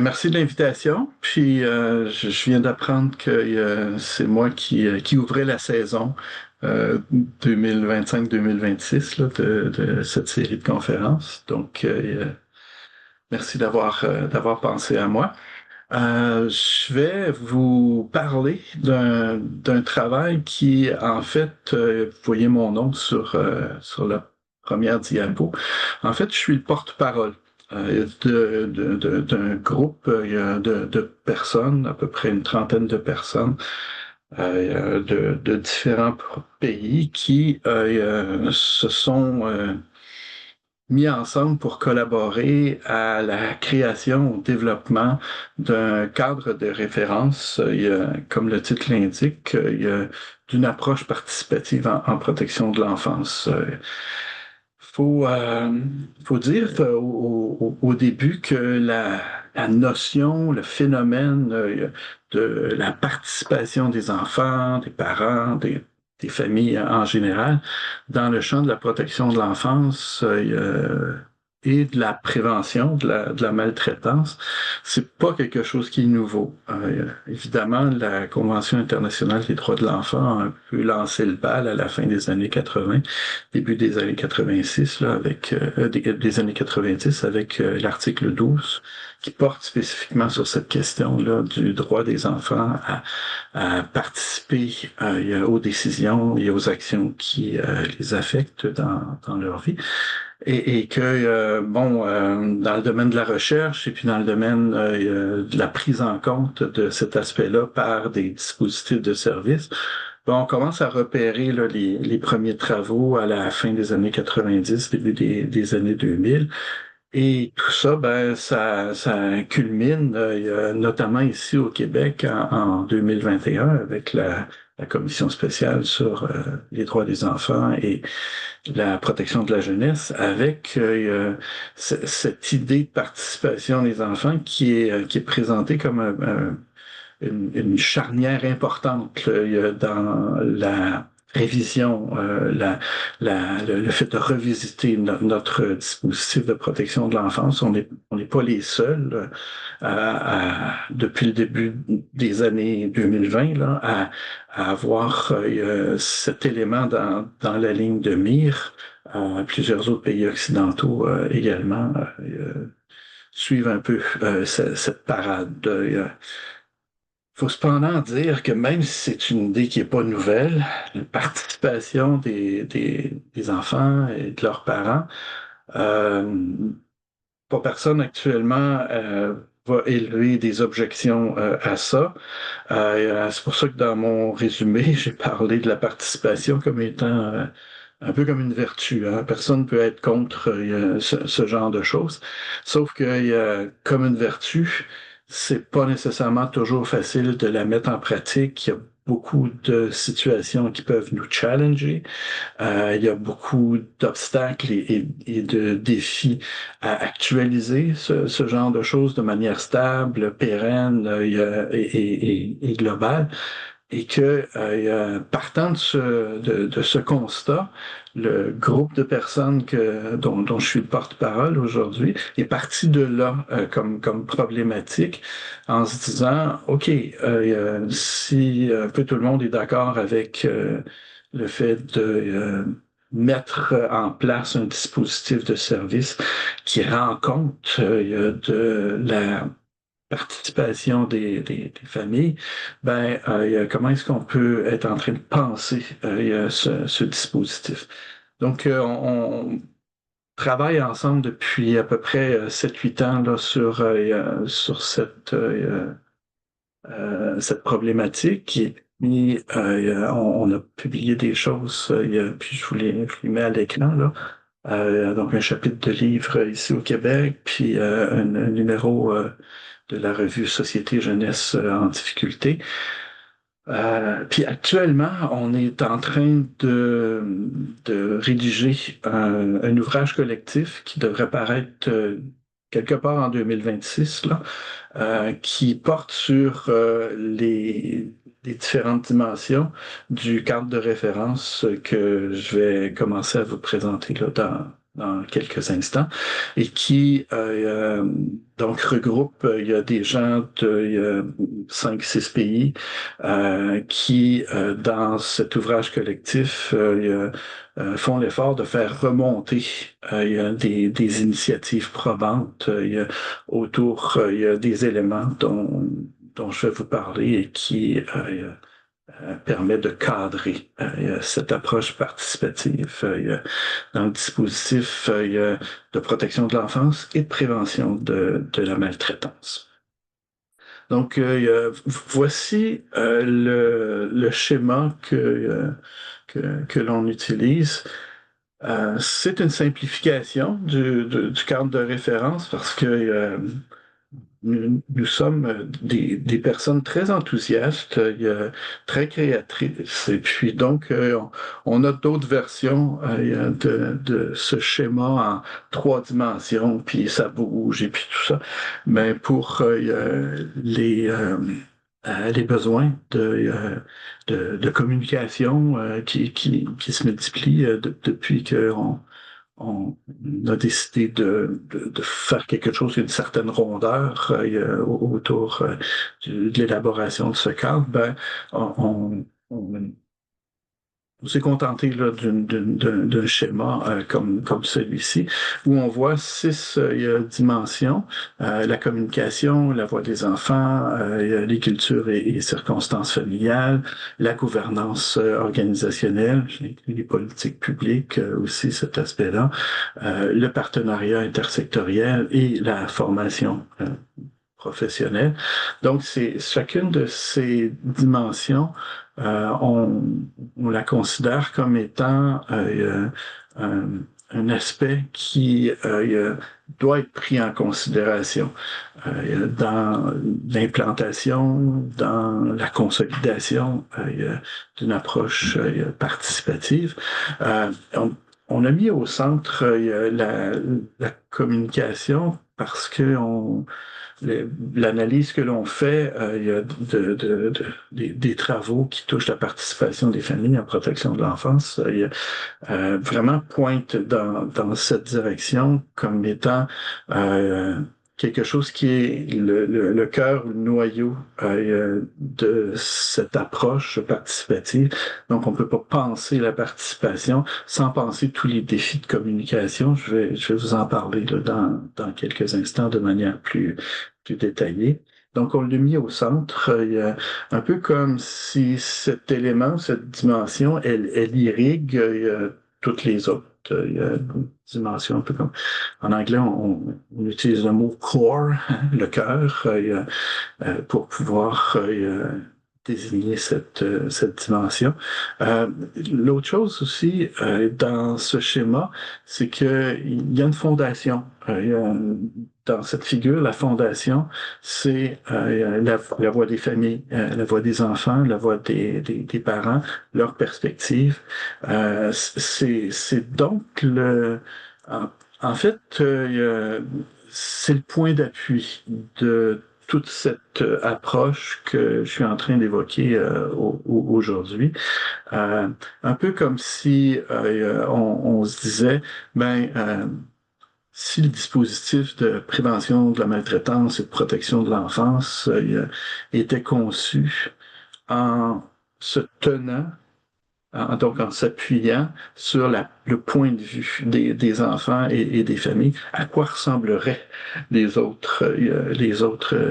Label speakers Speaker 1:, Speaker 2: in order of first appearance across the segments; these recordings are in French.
Speaker 1: Merci de l'invitation. Puis je viens d'apprendre que c'est moi qui ouvrais la saison 2025-2026 là, de cette série de conférences. Donc, merci d'avoir pensé à moi. Je vais vous parler d'un travail qui, en fait, vous voyez mon nom sur la première diapo. En fait, je suis le porte-parole d'un groupe de personnes, à peu près une trentaine de personnes de différents pays qui se sont mis ensemble pour collaborer à la création, au développement d'un cadre de référence, comme le titre l'indique, d'une approche participative en protection de l'enfance. Faut, euh, faut dire au début que la notion, le phénomène de la participation des enfants, des parents, des familles en général, dans le champ de la protection de l'enfance et de la prévention de la maltraitance, c'est pas quelque chose qui est nouveau. Évidemment, la Convention internationale des droits de l'enfant a un peu lancé le bal à la fin des années 80, début des années 86, là, avec des années 90, avec l'article 12, qui porte spécifiquement sur cette question-là du droit des enfants à participer aux décisions et aux actions qui les affectent dans leur vie. Et que, dans le domaine de la recherche et puis dans le domaine de la prise en compte de cet aspect-là par des dispositifs de service, on commence à repérer là, les premiers travaux à la fin des années 90, début des années 2000. Et tout ça, ça culmine, notamment ici au Québec en 2021 avec la commission spéciale sur les droits des enfants et la protection de la jeunesse, avec cette idée de participation des enfants qui est présentée comme une charnière importante là, dans la révision, le fait de revisiter notre dispositif de protection de l'enfance. On n'est pas les seuls depuis le début des années 2020 là, à avoir cet élément dans la ligne de mire. Plusieurs autres pays occidentaux également suivent un peu cette parade. Faut cependant dire que même si c'est une idée qui n'est pas nouvelle, la participation des enfants et de leurs parents, euh, pas personne actuellement va élever des objections à ça. C'est pour ça que dans mon résumé, j'ai parlé de la participation comme étant un peu comme une vertu. Hein. Personne ne peut être contre ce genre de choses. Sauf que comme une vertu, c'est pas nécessairement toujours facile de la mettre en pratique. Il y a beaucoup de situations qui peuvent nous challenger. Il y a beaucoup d'obstacles et de défis à actualiser ce genre de choses de manière stable, pérenne et globale. Et que, partant de ce constat, le groupe de personnes dont je suis le porte-parole aujourd'hui est parti de là comme problématique en se disant, OK, si un peu tout le monde est d'accord avec le fait de mettre en place un dispositif de service qui rend compte de la participation des familles, comment est-ce qu'on peut être en train de penser ce dispositif? Donc, on travaille ensemble depuis à peu près 7-8 ans là, sur cette problématique. Et puis, on a publié des choses, puis je vous les mets à l'écran, là. Donc, un chapitre de livre ici au Québec, puis un numéro de la revue Société Jeunesse en difficulté. Puis actuellement, on est en train de rédiger un ouvrage collectif qui devrait paraître quelque part en 2026, là, qui porte sur les différentes dimensions du cadre de référence que je vais commencer à vous présenter là, dans quelques instants, et qui donc regroupe, il y a des gens de 5-6 pays qui, dans cet ouvrage collectif, font l'effort de faire remonter il y a des initiatives probantes il y a des éléments dont je vais vous parler et qui permet de cadrer cette approche participative dans le dispositif de protection de l'enfance et de prévention de la maltraitance. Donc, voici le schéma que l'on utilise. C'est une simplification du cadre de référence parce que nous sommes des personnes très enthousiastes, très créatrices, et puis donc on a d'autres versions de ce schéma en 3 dimensions, puis ça bouge et puis tout ça. Mais pour les besoins de communication qui se multiplient depuis qu'on a décidé de faire quelque chose d'une certaine rondeur autour de l'élaboration de ce cadre, ben, on s'est contenté là, d'un schéma comme celui-ci, où on voit 6 dimensions, la communication, la voix des enfants, les cultures et circonstances familiales, la gouvernance organisationnelle, les politiques publiques aussi cet aspect-là, le partenariat intersectoriel et la formation professionnelle. Donc, c'est chacune de ces dimensions on la considère comme étant un aspect qui doit être pris en considération dans l'implantation, dans la consolidation d'une approche participative. On a mis au centre la communication parce que l'analyse que l'on fait, il y a des travaux qui touchent la participation des familles en protection de l'enfance, vraiment pointe dans cette direction comme étant quelque chose qui est le cœur, le noyau de cette approche participative. Donc, on peut pas penser la participation sans penser tous les défis de communication. Je vais vous en parler là, dans quelques instants de manière plus détaillée. Donc, on l'a mis au centre, un peu comme si cet élément, cette dimension, elle irrigue toutes les autres. Il y a une dimension un peu comme en anglais, on utilise le mot core, le cœur, pour pouvoir désigner cette dimension. L'autre chose aussi dans ce schéma, c'est qu'il y a une fondation. Dans cette figure, la fondation, c'est la voix des familles, la voix des enfants, la voix des parents, leur perspective. C'est donc en fait, c'est le point d'appui de toute cette approche que je suis en train d'évoquer aujourd'hui. Un peu comme si on se disait, si le dispositif de prévention de la maltraitance et de protection de l'enfance était conçu en se tenant donc en s'appuyant sur le point de vue des enfants et des familles, à quoi ressembleraient les autres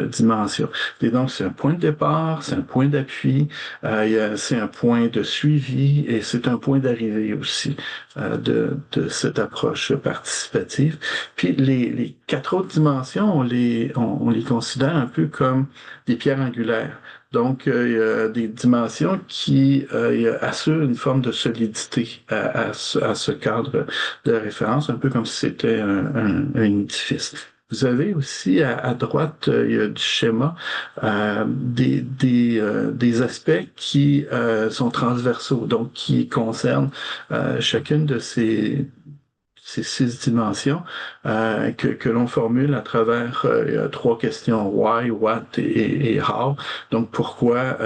Speaker 1: dimensions. Et donc, c'est un point de départ, c'est un point d'appui, c'est un point de suivi et c'est un point d'arrivée aussi de cette approche participative. Puis, les 4 autres dimensions, on les considère un peu comme des pierres angulaires. Donc, il y a des dimensions qui assurent une forme de solidité à ce cadre de référence, un peu comme si c'était un édifice. Vous avez aussi à droite, il y a du schéma, des aspects qui sont transversaux, donc qui concernent chacune de ces 6 dimensions que l'on formule à travers 3 questions: why, what et how. Donc pourquoi,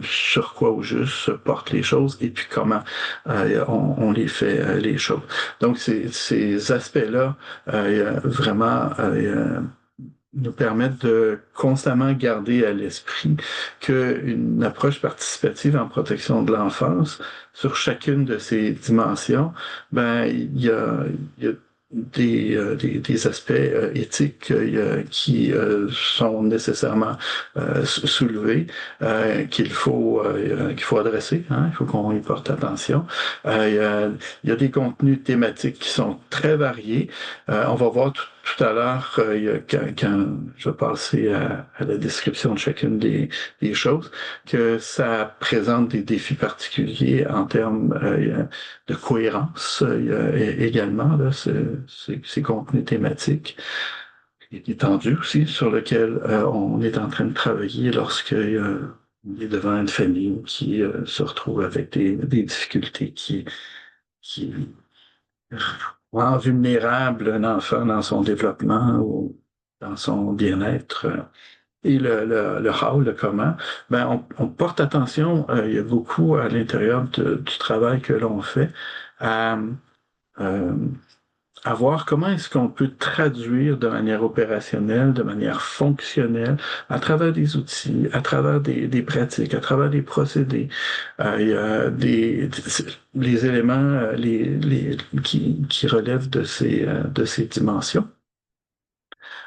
Speaker 1: sur quoi au juste se portent les choses et puis comment on les fait les choses. Donc ces aspects-là vraiment nous permettent de constamment garder à l'esprit qu'une approche participative en protection de l'enfance, sur chacune de ces dimensions, ben il y a des aspects éthiques qui sont nécessairement soulevés, qu'il faut adresser, hein, il faut qu'on y porte attention. Il y a des contenus thématiques qui sont très variés. On va voir tout à l'heure, quand je vais passer à la description de chacune des choses, que ça présente des défis particuliers en termes de cohérence également, là, ces contenus thématiques. Et étendus aussi, sur lequel on est en train de travailler lorsque on est devant une famille qui se retrouve avec des difficultés qui rend vulnérable un enfant dans son développement ou dans son bien-être. Et le how, le comment, ben on porte attention, il y a beaucoup à l'intérieur du travail que l'on fait à, euh, à voir comment est-ce qu'on peut traduire de manière opérationnelle, de manière fonctionnelle, à travers des outils, à travers des pratiques, à travers des procédés, il y a les éléments qui relèvent de ces dimensions.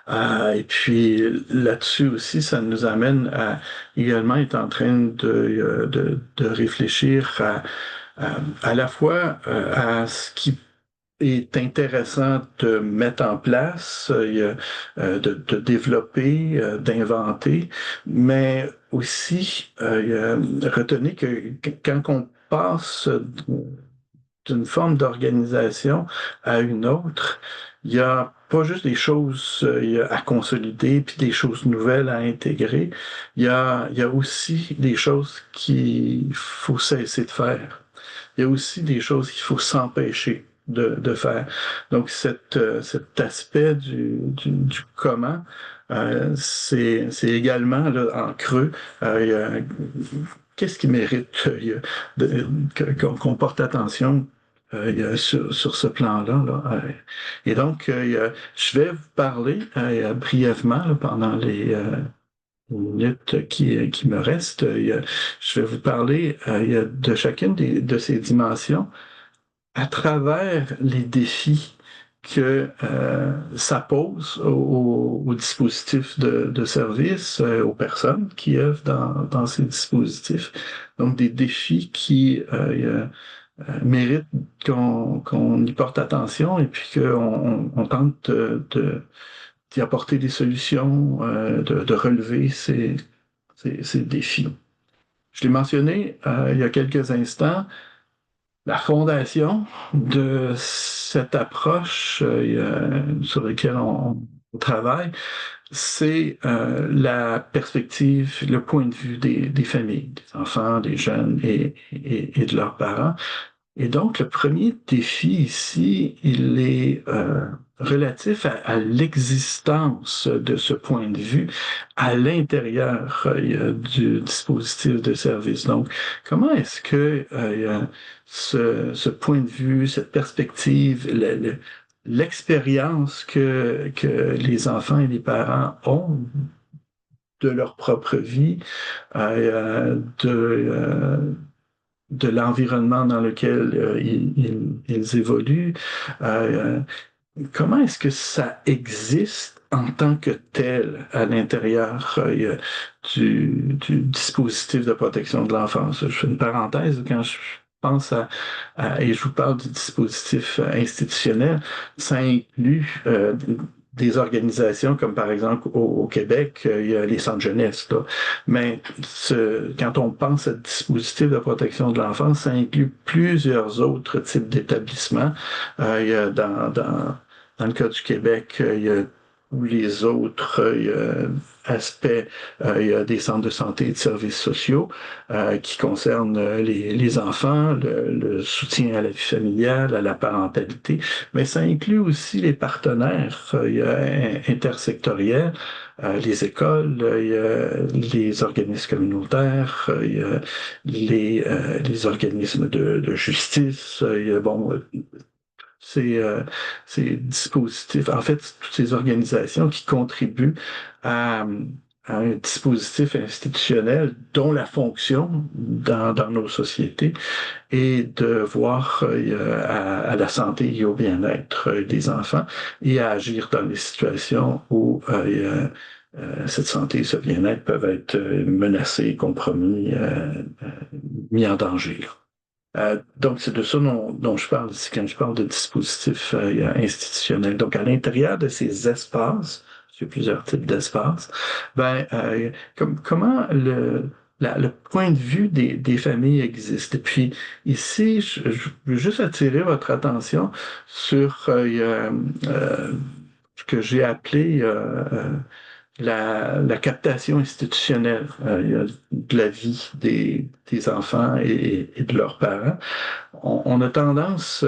Speaker 1: Et puis là-dessus aussi, ça nous amène à également être en train de réfléchir à la fois à ce qui est intéressant de mettre en place, de développer, d'inventer, mais aussi retenez que quand on passe d'une forme d'organisation à une autre, il y a pas juste des choses à consolider puis des choses nouvelles à intégrer. Il y a aussi des choses qu'il faut cesser de faire. Il y a aussi des choses qu'il faut s'empêcher de faire. Donc cet aspect du comment, c'est également là, en creux. Qu'est-ce qui mérite qu'on porte attention sur ce plan-là, là. Et donc, je vais vous parler brièvement là, pendant les minutes qui me restent. Je vais vous parler de chacune de ces dimensions à travers les défis que ça pose aux dispositifs de service, aux personnes qui œuvrent dans ces dispositifs. Donc, des défis qui méritent qu'on y porte attention et puis qu'on tente d'y apporter des solutions, de relever ces défis. Je l'ai mentionné il y a quelques instants, la fondation de cette approche sur laquelle on travaille, c'est la perspective, le point de vue des familles, des enfants, des jeunes et de leurs parents. Et donc, le premier défi ici, il est relatif à l'existence de ce point de vue à l'intérieur du dispositif de service. Donc, comment est-ce que ce point de vue, cette perspective, l'expérience que les enfants et les parents ont de leur propre vie, de l'environnement dans lequel ils évoluent. Comment est-ce que ça existe en tant que tel à l'intérieur du dispositif de protection de l'enfance? Je fais une parenthèse quand je pense et je vous parle du dispositif institutionnel, ça inclut des organisations comme par exemple au Québec, il y a les centres jeunesse, là. Mais quand on pense à dispositif de protection de l'enfance, ça inclut plusieurs autres types d'établissements. Il y a dans le cas du Québec, il y a tous les autres aspects des centres de santé et de services sociaux qui concernent les enfants, le soutien à la vie familiale, à la parentalité, mais ça inclut aussi les partenaires intersectoriels, les écoles, il y a les organismes communautaires, il y a les organismes de justice, il y a, bon, ces, euh, ces dispositifs, en fait, toutes ces organisations qui contribuent à, à un dispositif institutionnel dont la fonction dans nos sociétés est de voir à la santé et au bien-être des enfants et à agir dans les situations où cette santé et ce bien-être peuvent être menacés, compromis, mis en danger, là. Donc, c'est de ça dont je parle ici quand je parle de dispositifs institutionnels. Donc, à l'intérieur de ces espaces, il y a plusieurs types d'espaces, ben, comment le point de vue des familles existe. Et puis, ici, je veux juste attirer votre attention sur ce que j'ai appelé la captation institutionnelle de la vie des enfants et de leurs parents. On a tendance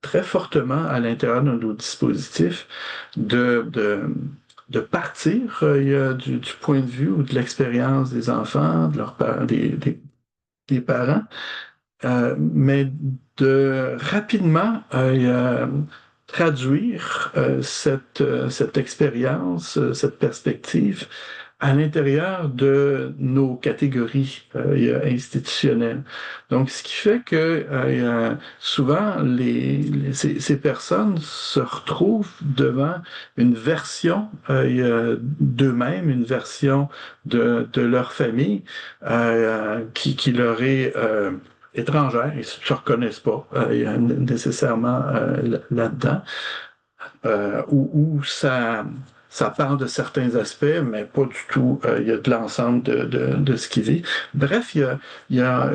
Speaker 1: très fortement à l'intérieur de nos dispositifs de, de, de partir du point de vue ou de l'expérience des enfants, de leurs parents, des parents, mais de rapidement traduire cette expérience, cette perspective à l'intérieur de nos catégories institutionnelles. Donc, ce qui fait que souvent, ces personnes se retrouvent devant une version d'eux-mêmes, une version de leur famille qui leur est étrangère, ils ne se reconnaissent pas nécessairement là-dedans, où ça parle de certains aspects, mais pas du tout. Il y a de l'ensemble de ce qu'ils vivent. Bref, il y a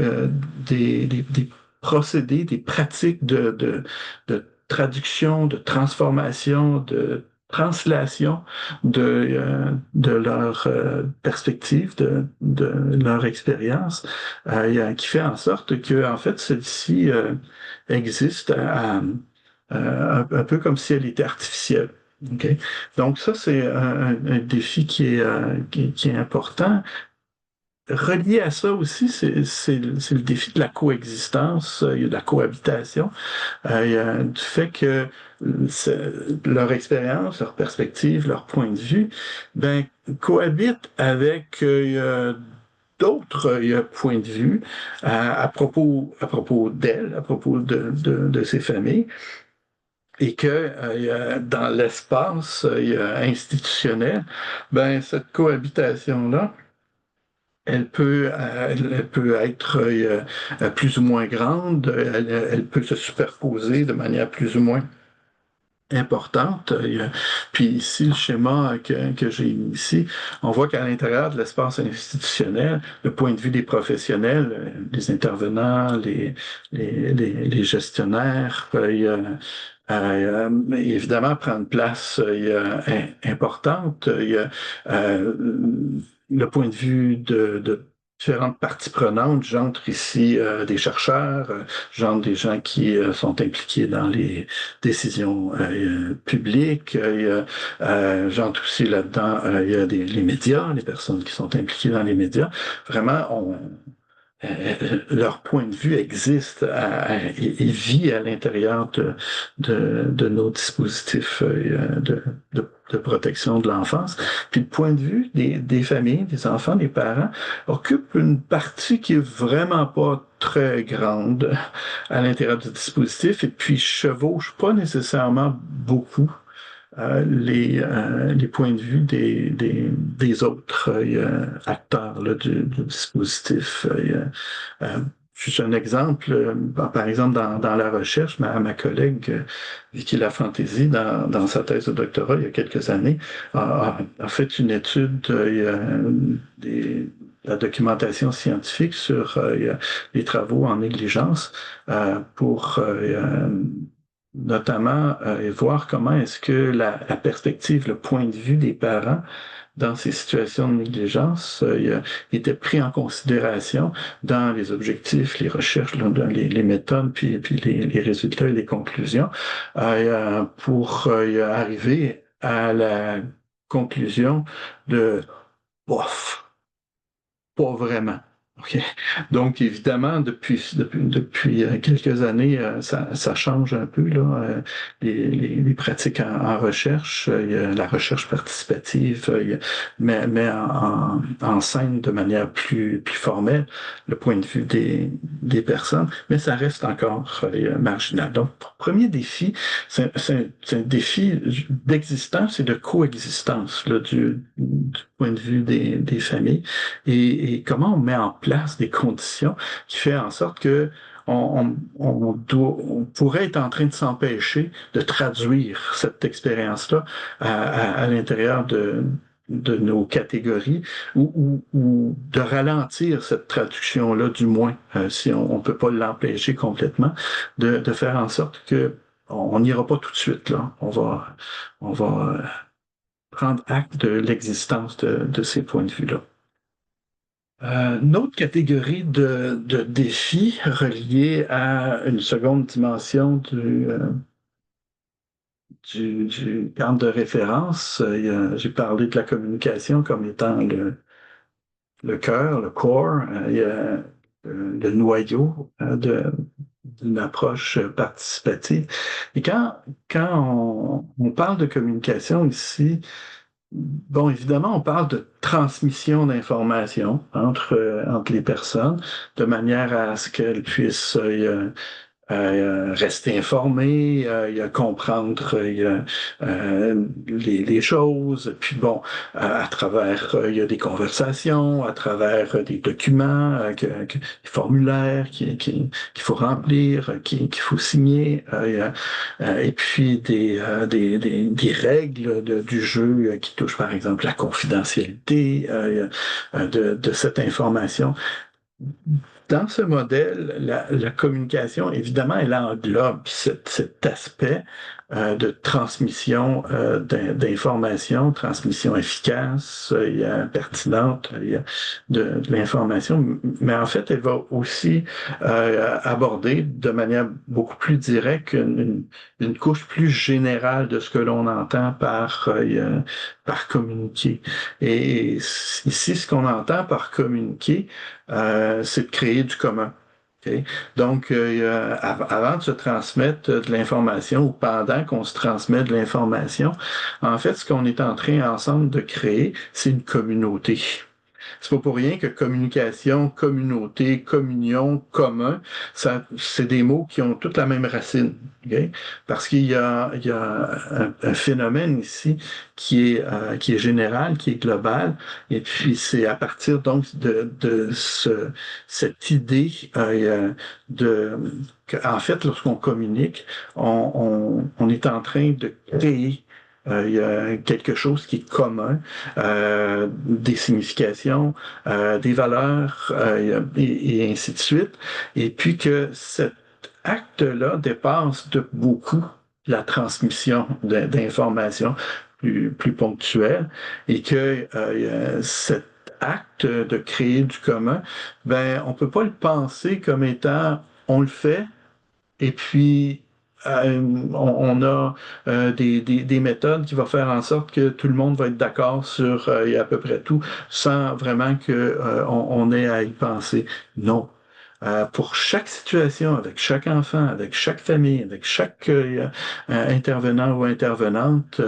Speaker 1: des procédés, des pratiques de traduction, de transformation, de translation de leur perspective, de leur expérience, qui fait en sorte que, en fait, celle-ci existe un peu comme si elle était artificielle. Okay? Donc ça, c'est un défi qui est important. Relié à ça aussi, c'est le défi de la coexistence, il y a de la cohabitation, il y a du fait que leur expérience, leur perspective, leur point de vue, ben, cohabitent avec d'autres points de vue à propos d'elles, à propos de ces familles et que dans l'espace institutionnel, ben cette cohabitation-là, elle peut être plus ou moins grande, elle peut se superposer de manière plus ou moins importante. Puis ici, le schéma que j'ai mis ici, on voit qu'à l'intérieur de l'espace institutionnel, le point de vue des professionnels, les intervenants, les gestionnaires, évidemment prendre place importante. Il y a le point de vue de différentes parties prenantes. J'entre ici des chercheurs, j'entre des gens qui sont impliqués dans les décisions publiques. J'entre aussi là-dedans, il y a les médias, les personnes qui sont impliquées dans les médias. Vraiment, leur point de vue existe et vit à l'intérieur de nos dispositifs de protection de l'enfance. Puis le point de vue des familles, des enfants, des parents, occupe une partie qui est vraiment pas très grande à l'intérieur du dispositif et puis chevauche pas nécessairement beaucoup les points de vue des autres acteurs là, du dispositif. Juste un exemple, par exemple, dans la recherche, ma collègue Vicky Lafantaisie, dans sa thèse de doctorat il y a quelques années, a fait une étude, la documentation scientifique sur les travaux en négligence pour notamment et voir comment est-ce que la perspective, le point de vue des parents dans ces situations de négligence était pris en considération dans les objectifs, les recherches, dans les méthodes, puis les résultats et les conclusions, pour arriver à la conclusion de bof, pas vraiment. OK. Donc, évidemment, depuis quelques années, ça change un peu, là, les pratiques en recherche. Il y a la recherche participative met en scène de manière plus formelle le point de vue des personnes, mais ça reste encore marginal. Donc, premier défi, c'est un défi d'existence et de coexistence là, du point de vue des familles et comment on met en place des conditions qui fait en sorte que on pourrait être en train de s'empêcher de traduire cette expérience-là à l'intérieur de nos catégories ou de ralentir cette traduction-là, du moins, si on ne peut pas l'empêcher complètement, de faire en sorte que on n'ira pas tout de suite, là. On va prendre acte de l'existence de ces points de vue-là. Une autre catégorie de défis reliés à une seconde dimension du cadre de référence, j'ai parlé de la communication comme étant le cœur, le core, il y a le noyau d'une approche participative. Et quand on parle de communication ici, bon, évidemment, on parle de transmission d'informations entre les personnes, de manière à ce qu'elles puissent rester informé, comprendre les choses. Puis bon, à travers, il y a des conversations, à travers des documents, des formulaires qu'il faut remplir, qu'il faut signer, et puis des règles du jeu qui touchent par exemple la confidentialité de cette information. Dans ce modèle, la communication, évidemment, elle englobe cet aspect de transmission d'informations, transmission efficace, pertinente de l'information, mais en fait, elle va aussi aborder de manière beaucoup plus directe une couche plus générale de ce que l'on entend par communiquer. Et ici, ce qu'on entend par communiquer, c'est de créer du commun. Okay? Donc, avant de se transmettre de l'information ou pendant qu'on se transmet de l'information, en fait, ce qu'on est en train ensemble de créer, c'est une communauté. C'est pas pour rien que communication, communauté, communion, commun, c'est des mots qui ont toute la même racine. Okay? Parce qu'il y a un phénomène ici qui est général, qui est global, et puis c'est à partir donc de cette idée en fait, lorsqu'on communique, on est en train de créer il y a quelque chose qui est commun, des significations, des valeurs, et ainsi de suite. Et puis que cet acte-là dépasse de beaucoup la transmission d'informations plus ponctuelles et que cet acte de créer du commun, ben, on peut pas le penser comme étant on le fait et puis on a des méthodes qui vont faire en sorte que tout le monde va être d'accord sur à peu près tout, sans vraiment on ait à y penser. Non. Pour chaque situation, avec chaque enfant, avec chaque famille, avec chaque intervenant ou intervenante,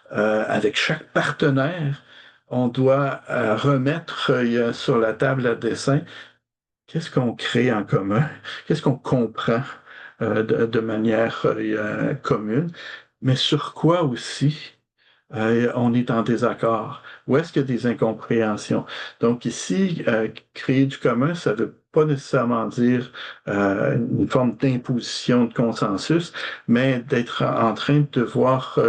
Speaker 1: avec chaque partenaire, on doit remettre sur la table à dessin qu'est-ce qu'on crée en commun, qu'est-ce qu'on comprend de manière commune, mais sur quoi aussi on est en désaccord. Où est-ce qu'il y a des incompréhensions? Donc ici, créer du commun, ça veut pas nécessairement dire une forme d'imposition de consensus, mais d'être en train de voir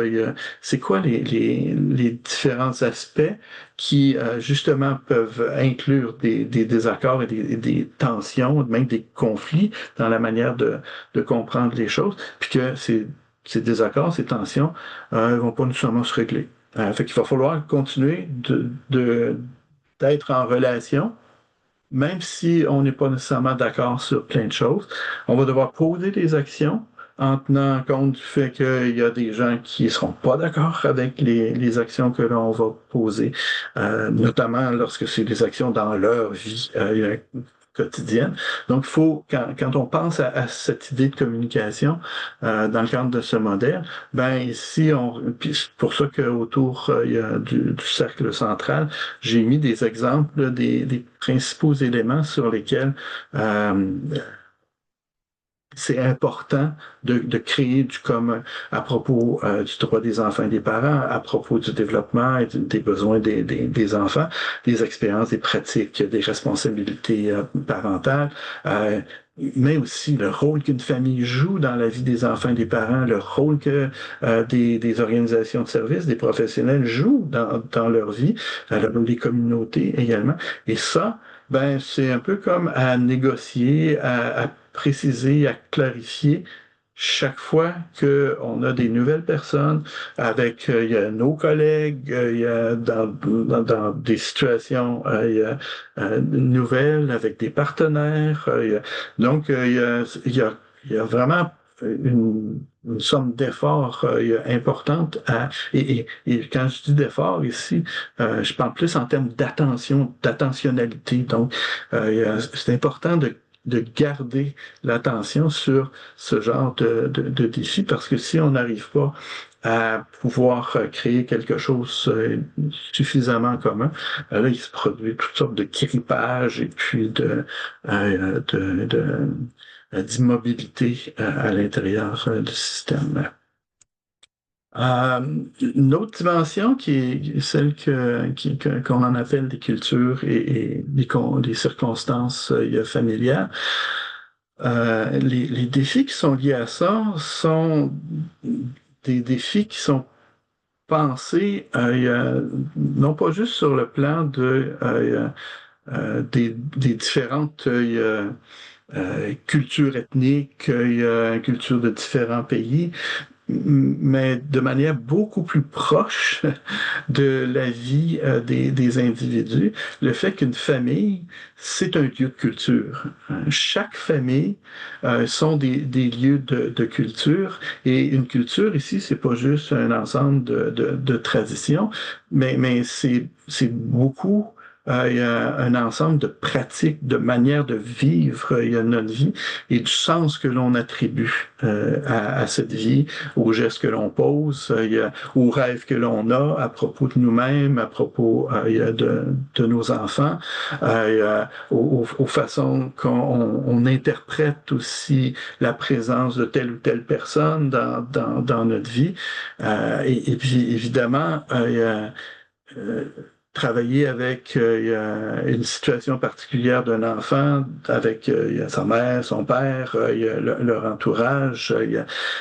Speaker 1: c'est quoi les différents aspects qui, justement, peuvent inclure des désaccords et des tensions, même des conflits dans la manière de comprendre les choses, puis que ces désaccords, ces tensions, vont pas nécessairement se régler. Fait qu'il va falloir continuer d'être en relation, même si on n'est pas nécessairement d'accord sur plein de choses. On va devoir poser des actions en tenant compte du fait qu'il y a des gens qui ne seront pas d'accord avec les actions que l'on va poser, notamment lorsque c'est des actions dans leur vie quotidienne. Donc, il faut, quand on pense à cette idée de communication dans le cadre de ce modèle, ben ici, puis c'est pour ça qu'autour il y a du cercle central, j'ai mis des exemples des principaux éléments sur lesquels c'est important de créer du commun à propos du droit des enfants et des parents, à propos du développement et des besoins des enfants, des expériences, des pratiques, des responsabilités parentales, mais aussi le rôle qu'une famille joue dans la vie des enfants et des parents, le rôle que des organisations de services, des professionnels jouent dans leur vie, le rôle des communautés également. Et ça, ben, c'est un peu comme à négocier, à préciser, à clarifier chaque fois qu'on a des nouvelles personnes avec il y a nos collègues, il y a dans des situations nouvelles avec des partenaires. Donc, il y a vraiment une somme d'efforts importante et quand je dis d'efforts ici, je parle plus en termes d'attention, d'attentionnalité. Donc, c'est important de garder l'attention sur ce genre de défi parce que si on n'arrive pas à pouvoir créer quelque chose suffisamment commun, là, il se produit toutes sortes de gripages et puis d'immobilité à l'intérieur du système. Une autre dimension qui est celle qu'on en appelle des cultures et des circonstances familiales. Les défis qui sont liés à ça sont des défis qui sont pensés non pas juste sur le plan des différentes cultures ethniques, cultures de différents pays, mais de manière beaucoup plus proche de la vie des individus, le fait qu'une famille, c'est un lieu de culture. Chaque famille sont des lieux de culture et une culture ici, c'est pas juste un ensemble de traditions, mais c'est beaucoup il y a un ensemble de pratiques, de manières de vivre il y a notre vie et du sens que l'on attribue à cette vie, aux gestes que l'on pose, aux rêves que l'on a à propos de nous-mêmes, à propos de nos enfants, aux façons qu'on interprète aussi la présence de telle ou telle personne dans notre vie. Et puis, évidemment, travailler avec une situation particulière d'un enfant, avec il y a sa mère, son père, il y a leur entourage.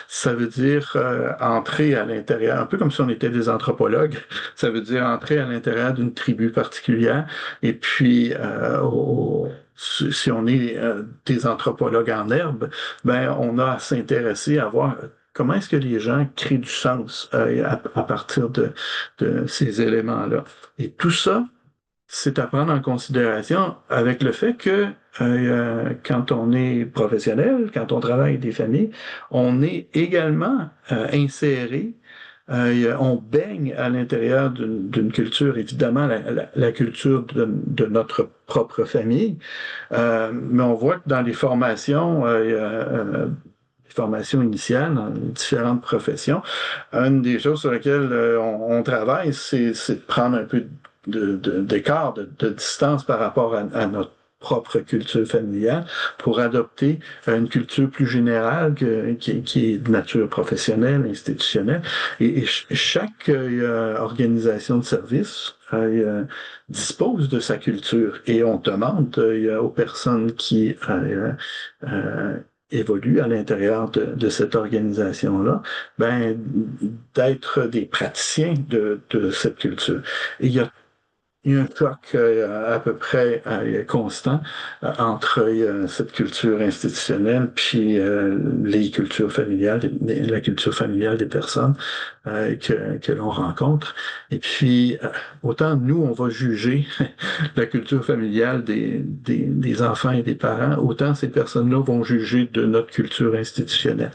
Speaker 1: Ça veut dire entrer à l'intérieur, un peu comme si on était des anthropologues, ça veut dire entrer à l'intérieur d'une tribu particulière. Et puis, si on est des anthropologues en herbe, ben on a à s'intéresser à voir comment est-ce que les gens créent du sens à partir de ces éléments-là. Et tout ça, c'est à prendre en considération avec le fait que quand on est professionnel, quand on travaille avec des familles, on est également inséré, on baigne à l'intérieur d'une culture, évidemment la culture de notre propre famille, mais on voit que dans les formations, formation initiale dans différentes professions. Une des choses sur lesquelles on travaille, c'est de prendre un peu d'écart, de distance par rapport à notre propre culture familiale pour adopter une culture plus générale qui est de nature professionnelle, institutionnelle. Et chaque organisation de service dispose de sa culture. Et on demande aux personnes qui euh, évoluent à l'intérieur de cette organisation-là, ben, d'être des praticiens de cette culture. Et il y a un choc à peu près constant entre cette culture institutionnelle puis les cultures familiales, la culture familiale des personnes que l'on rencontre. Et puis, autant nous, on va juger la culture familiale des enfants et des parents, autant ces personnes-là vont juger de notre culture institutionnelle.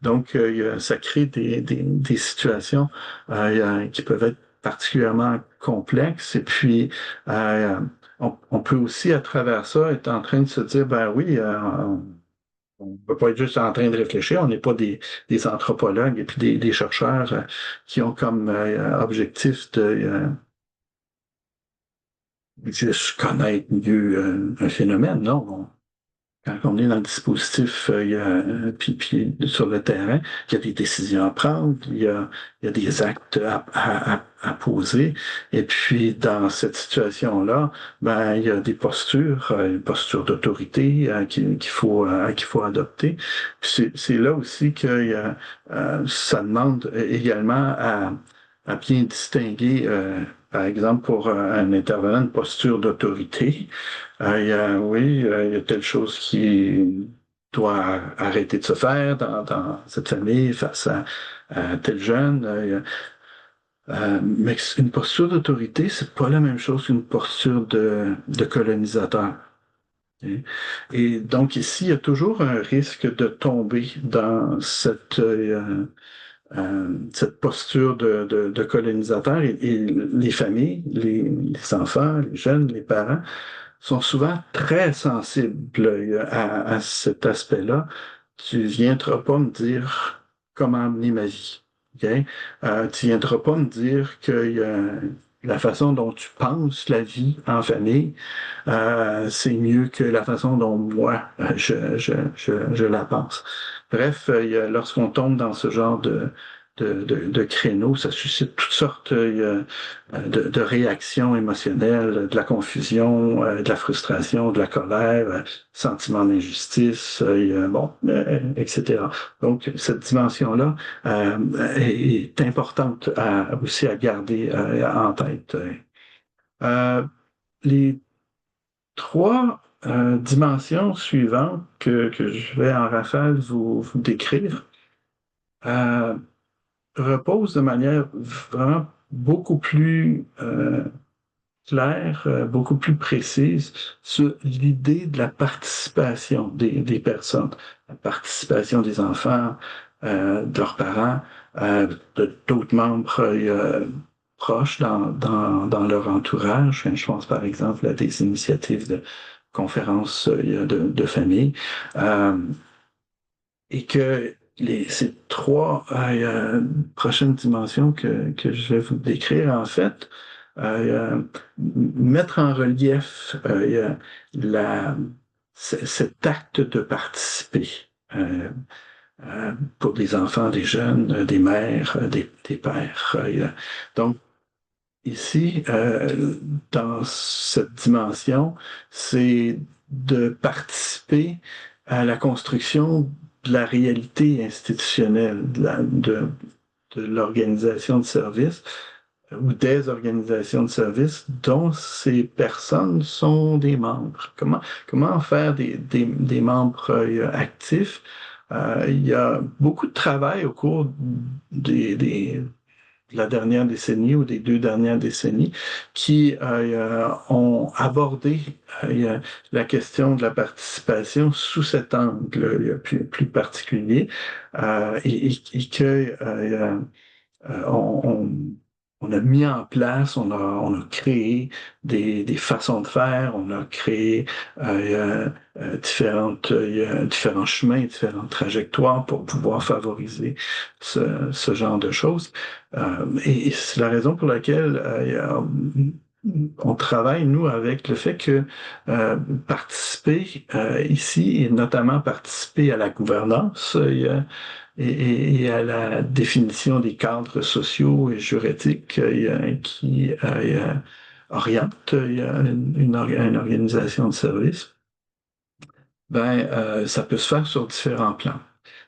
Speaker 1: Donc, ça crée des situations qui peuvent être particulièrement complexes. Et puis, on peut aussi, à travers ça, être en train de se dire, ben oui, on ne peut pas être juste en train de réfléchir, on n'est pas des anthropologues et puis des chercheurs qui ont comme objectif de juste connaître mieux un phénomène. Non, quand on est dans le dispositif, puis sur le terrain, il y a des décisions à prendre, il y a des actes à poser. Et puis, dans cette situation-là, ben, il y a des postures, une posture d'autorité qu'il faut adopter. Puis c'est là aussi que ça demande également à bien distinguer, par exemple, pour un intervenant, une posture d'autorité. Oui, il y a telle chose qui doit arrêter de se faire dans cette famille face à tel jeune. Mais une posture d'autorité, c'est pas la même chose qu'une posture de colonisateur. Et donc ici, il y a toujours un risque de tomber dans cette posture de colonisateur et les familles, les enfants, les jeunes, les parents sont souvent très sensibles à cet aspect-là. Tu viendras pas me dire comment mener ma vie. OK? Tu viendras pas me dire que la façon dont tu penses la vie en famille, c'est mieux que la façon dont moi, je la pense. Bref, lorsqu'on tombe dans ce genre de créneaux, ça suscite toutes sortes de réactions émotionnelles, de la confusion, de la frustration, de la colère, sentiment d'injustice, bon, etc. Donc, cette dimension-là est importante aussi à garder en tête. Les trois dimensions suivantes que je vais en rafale vous décrire euh, reposent de manière vraiment beaucoup plus claire, beaucoup plus précise sur l'idée de la participation des personnes, la participation des enfants, de leurs parents, de d'autres membres proches dans leur entourage. Je pense par exemple à des initiatives de conférences de famille. Et que ces trois prochaines dimensions que je vais vous décrire, en fait, mettre en relief la, cet acte de participer pour des enfants, des jeunes, des mères, des pères. Donc, ici, dans cette dimension, c'est de participer à la construction de la réalité institutionnelle de l'organisation de service ou des organisations de service dont ces personnes sont des membres. Comment en faire des membres actifs? Il y a beaucoup de travail au cours de la dernière décennie ou des deux dernières décennies qui ont abordé la question de la participation sous cet angle plus particulier et que on, on a mis en place, on a créé des façons de faire, on a créé différents chemins, différentes trajectoires pour pouvoir favoriser ce genre de choses. Et c'est la raison pour laquelle on travaille, nous, avec le fait que participer ici, et notamment participer à la gouvernance, et à la définition des cadres sociaux et juridiques qui oriente une organisation de service, ça peut se faire sur différents plans.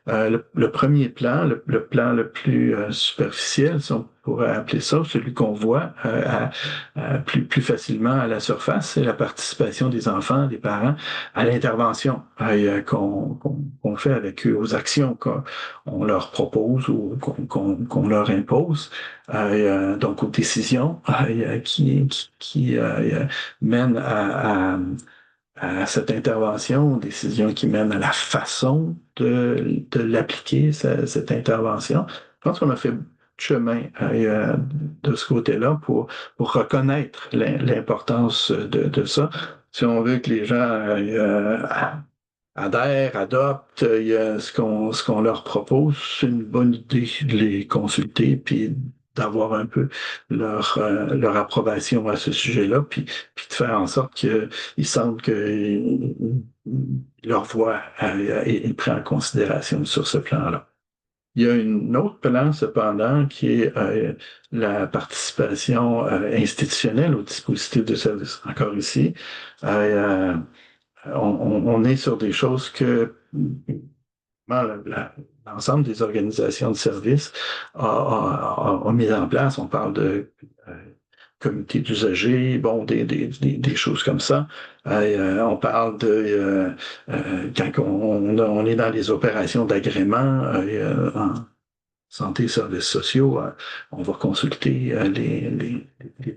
Speaker 1: Le premier plan, le plan le plus superficiel, si on pourrait appeler ça, celui qu'on voit plus facilement à la surface, c'est la participation des enfants, des parents à l'intervention qu'on fait avec eux, aux actions qu'on leur propose ou qu'on leur impose, donc aux décisions qui mènent à cette intervention, décision qui mène à la façon de l'appliquer, cette intervention. Je pense qu'on a fait chemin de ce côté-là pour reconnaître l'importance de ça. Si on veut que les gens adhèrent, adoptent ce qu'on leur propose, c'est une bonne idée de les consulter puis d'avoir un peu leur approbation à ce sujet-là, puis de faire en sorte qu'ils sentent que leur voix est prise en considération sur ce plan-là. Il y a une autre plan, cependant, qui est la participation institutionnelle au dispositif de service. Encore ici, on est sur des choses que l'ensemble des organisations de services a mis en place. On parle de comités d'usagers, bon, des choses comme ça. On parle de quand on est dans les opérations d'agrément en santé et services sociaux, on va consulter les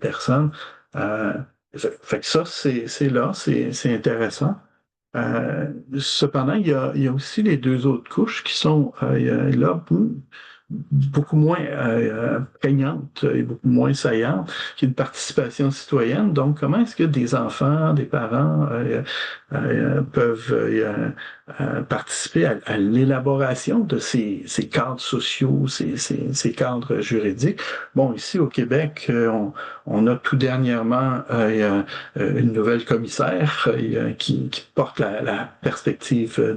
Speaker 1: personnes. Fait que ça, c'est là, c'est intéressant. Cependant, il y a aussi les deux autres couches qui sont là beaucoup moins prégnantes et beaucoup moins saillantes, qui est une participation citoyenne. Donc, comment est-ce que des enfants, des parents peuvent participer à l'élaboration de ces cadres sociaux, ces cadres juridiques? Bon, ici au Québec, on a tout dernièrement une nouvelle commissaire qui porte la perspective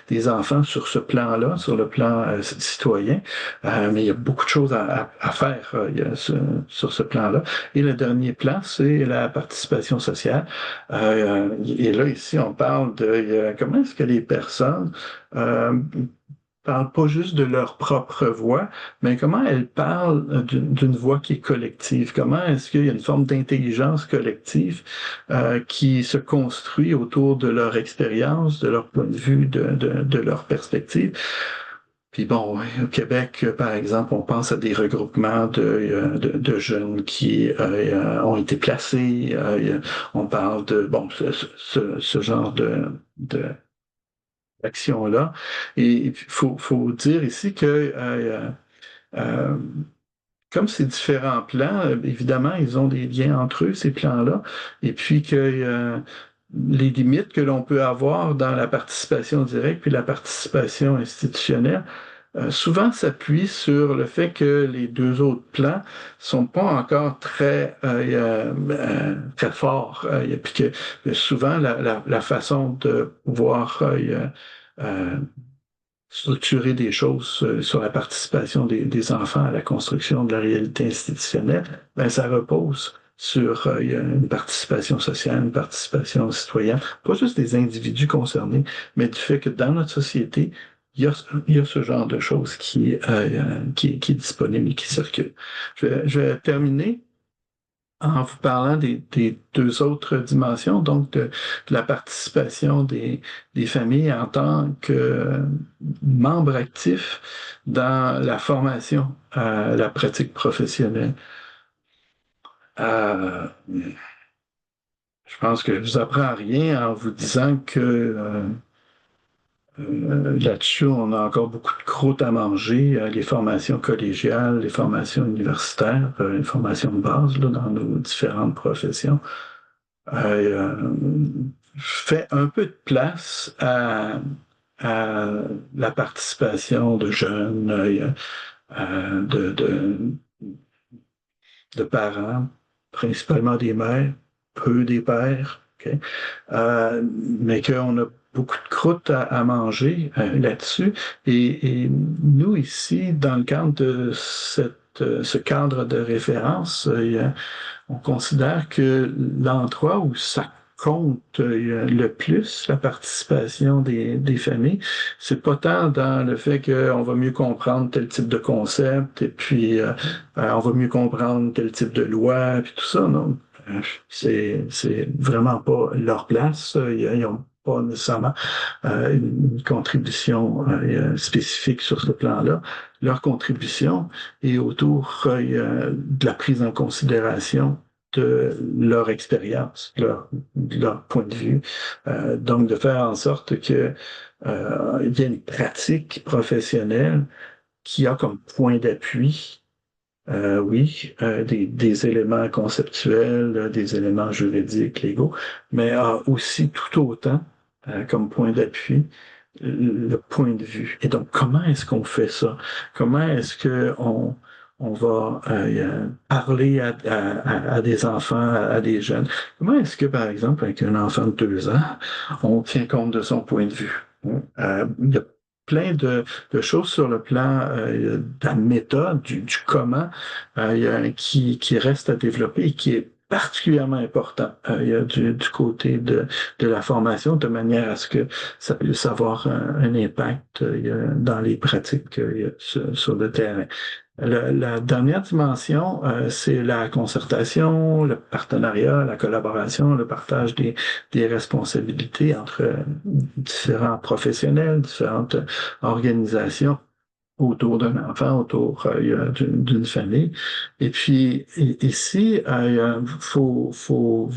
Speaker 1: des enfants sur ce plan-là, sur le plan citoyen. Mais il y a beaucoup de choses à faire sur ce plan-là. Et le dernier plan, c'est la participation sociale. Et là, ici, on parle de comment est-ce que les personnes parlent pas juste de leur propre voix, mais comment elles parlent d'une voix qui est collective. Comment est-ce qu'il y a une forme d'intelligence collective qui se construit autour de leur expérience, de leur point de vue, de leur perspective. Puis bon, au Québec, par exemple, on pense à des regroupements de jeunes qui ont été placés. On parle de ce genre d'action-là. Et il faut dire ici que euh, comme ces différents plans, évidemment, ils ont des liens entre eux, ces plans-là, et puis que les limites que l'on peut avoir dans la participation directe puis la participation institutionnelle, souvent s'appuient sur le fait que les deux autres plans sont pas encore très forts, puis que souvent la façon de pouvoir structurer des choses sur la participation des enfants à la construction de la réalité institutionnelle, ça repose sur une participation sociale, une participation citoyenne, pas juste des individus concernés, mais du fait que dans notre société, il y a ce genre de choses qui est disponible et qui circule. Je vais terminer en vous parlant des deux autres dimensions, donc de la participation des familles en tant que membres actifs dans la formation à la pratique professionnelle. Je pense que je vous apprends rien en vous disant que là-dessus, on a encore beaucoup de croûte à manger. Les formations collégiales, les formations universitaires, les formations de base là, dans nos différentes professions. Fait un peu de place à la participation de jeunes, de parents, principalement des mères, peu des pères, okay? Mais qu'on a beaucoup de croûte à manger là-dessus. Et nous, ici, dans le cadre de cette ce cadre de référence, on considère que l'endroit où ça compte le plus, la participation des familles, c'est pas tant dans le fait qu'on va mieux comprendre tel type de concept, et puis on va mieux comprendre tel type de loi, puis tout ça, non. C'est vraiment pas leur place. Ils ont pas nécessairement une contribution spécifique sur ce plan-là. Leur contribution est autour de la prise en considération de leur expérience, de leur point de vue. Donc, de faire en sorte que il y ait une pratique professionnelle qui a comme point d'appui, oui, des éléments conceptuels, des éléments juridiques, légaux, mais a aussi tout autant comme point d'appui le point de vue. Et donc, comment est-ce qu'on fait ça? Comment est-ce que on va parler à des enfants, à des jeunes? Comment est-ce que, par exemple, avec un enfant de 2 ans, on tient compte de son point de vue? Il y a plein de choses sur le plan de la méthode, du comment, qui reste à développer et qui est particulièrement important du côté de la formation, de manière à ce que ça puisse avoir un impact dans les pratiques sur le terrain. La dernière dimension, c'est la concertation, le partenariat, la collaboration, le partage des responsabilités entre différents professionnels, différentes organisations autour d'un enfant, autour d'une famille. Et puis ici, il faut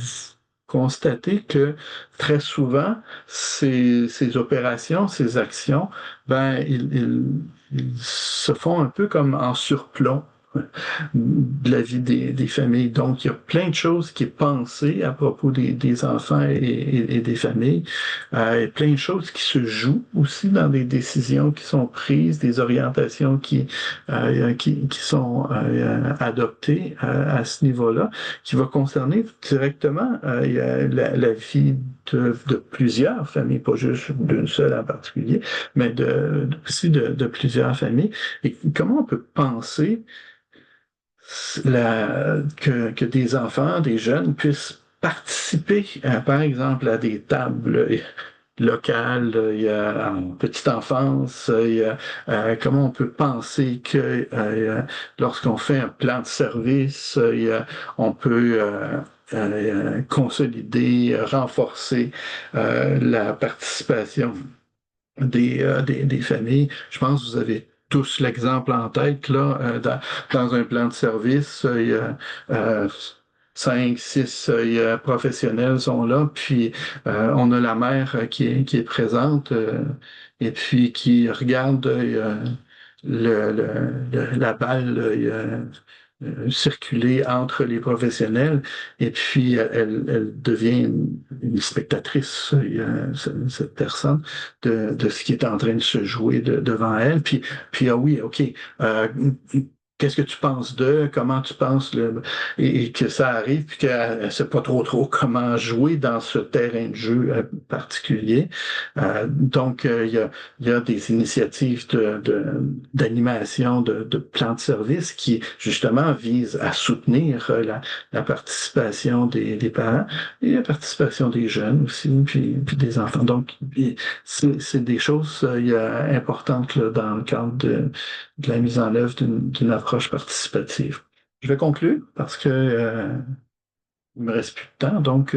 Speaker 1: constater que très souvent, ces opérations, ces actions, ben, ils se font un peu comme en surplomb de la vie des familles. Donc, il y a plein de choses qui est pensées à propos des enfants et des familles, et plein de choses qui se jouent aussi dans des décisions qui sont prises, des orientations qui sont adoptées à ce niveau-là, qui va concerner directement la vie de plusieurs familles, pas juste d'une seule en particulier, mais aussi de plusieurs familles. Et comment on peut penser que des enfants, des jeunes puissent participer, par exemple, à des tables locales, il y a en petite enfance, il y a, comment on peut penser que lorsqu'on fait un plan de service, on peut consolider, renforcer la participation des familles. Je pense que vous avez tous l'exemple en tête, là, dans un plan de service, il y a 5, 6 professionnels sont là, puis on a la mère qui est présente et puis qui regarde la balle circuler entre les professionnels et puis elle devient une spectatrice, cette personne, de ce qui est en train de se jouer devant elle. Puis ah oui, OK, qu'est-ce que tu penses d'eux? Comment tu penses et que ça arrive, puis qu'elle ne sait pas trop comment jouer dans ce terrain de jeu particulier. Donc, il y a des initiatives d'animation, de plans de service qui, justement, visent à soutenir la participation des parents et la participation des jeunes aussi, puis des enfants. Donc, c'est des choses importantes là, dans le cadre de la mise en œuvre d'une approche participative. Je vais conclure parce que il me reste plus de temps. Donc,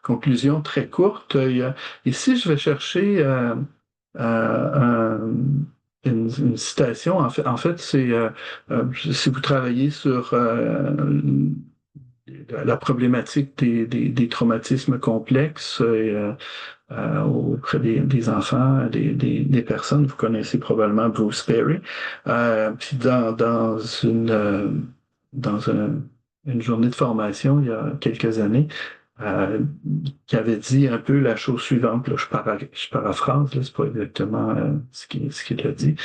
Speaker 1: conclusion très courte. Ici, je vais chercher une citation. En fait, c'est si vous travaillez sur la problématique des traumatismes complexes auprès des enfants, des personnes. Vous connaissez probablement Bruce Perry. Puis dans une journée de formation il y a quelques années, euh, qui avait dit un peu la chose suivante. Là, je paraphrase, là, c'est pas exactement ce qu'il a dit,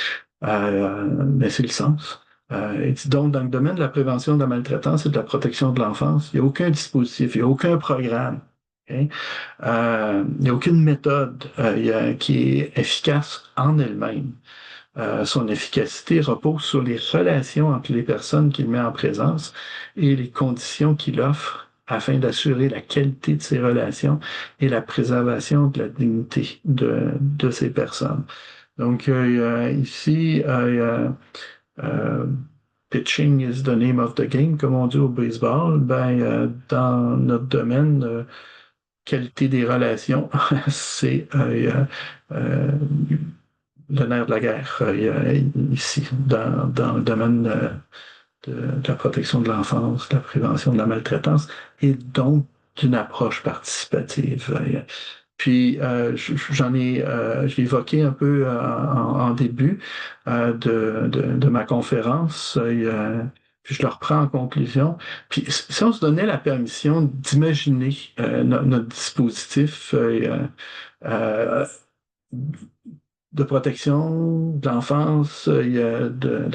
Speaker 1: mais c'est le sens. Il dit donc, dans le domaine de la prévention de la maltraitance et de la protection de l'enfance, il n'y a aucun dispositif, il n'y a aucun programme. OK? Il n'y a aucune méthode qui est efficace en elle-même son efficacité repose sur les relations entre les personnes qu'il met en présence et les conditions qu'il offre afin d'assurer la qualité de ces relations et la préservation de la dignité de ces personnes. Donc, ici, euh, pitching is the name of the game, comme on dit au baseball. Ben, dans notre domaine, qualité des relations, c'est le nerf de la guerre ici, dans le domaine de la protection de l'enfance, de la prévention de la maltraitance, et donc d'une approche participative. Puis je l'ai évoqué un peu en début de ma conférence, puis je le reprends en conclusion. Puis si on se donnait la permission d'imaginer notre dispositif euh, de protection de l'enfance, de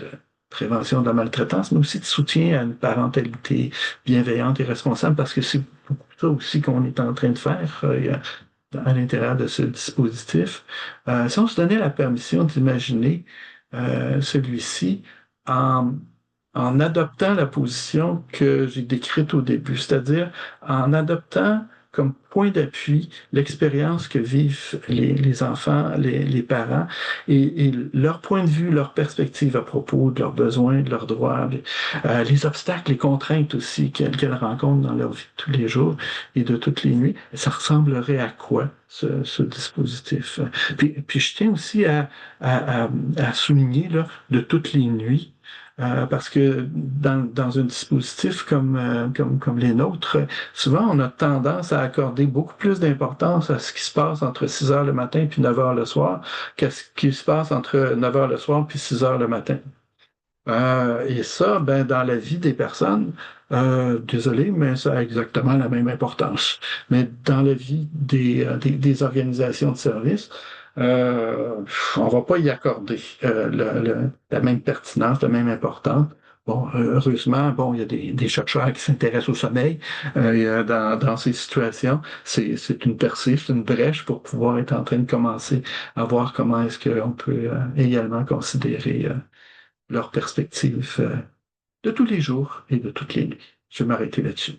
Speaker 1: prévention de la maltraitance, mais aussi de soutien à une parentalité bienveillante et responsable, parce que c'est beaucoup ça aussi qu'on est en train de faire à l'intérieur de ce dispositif. Si on se donnait la permission d'imaginer celui-ci en, en adoptant la position que j'ai décrite au début, c'est-à-dire en adoptant comme point d'appui l'expérience que vivent les enfants, les parents, et leur point de vue, leur perspective à propos de leurs besoins, de leurs droits, les obstacles, les contraintes aussi qu'elles rencontrent dans leur vie de tous les jours et de toutes les nuits. Ça ressemblerait à quoi, ce dispositif? Puis je tiens aussi à souligner là, de toutes les nuits. Parce que dans un dispositif comme les nôtres, souvent on a tendance à accorder beaucoup plus d'importance à ce qui se passe entre 6 heures le matin puis 9 heures le soir qu'à ce qui se passe entre 9 heures le soir puis 6 heures le matin. Et ça, ben, dans la vie des personnes, désolé, mais ça a exactement la même importance. Mais dans la vie des organisations de services, on va pas y accorder la même pertinence, la même importance. Bon, heureusement, bon, il y a des chercheurs qui s'intéressent au sommeil dans ces situations. C'est une percée, c'est une brèche pour pouvoir être en train de commencer à voir comment est-ce qu'on peut également considérer leur perspective de tous les jours et de toutes les nuits. Je vais m'arrêter là-dessus.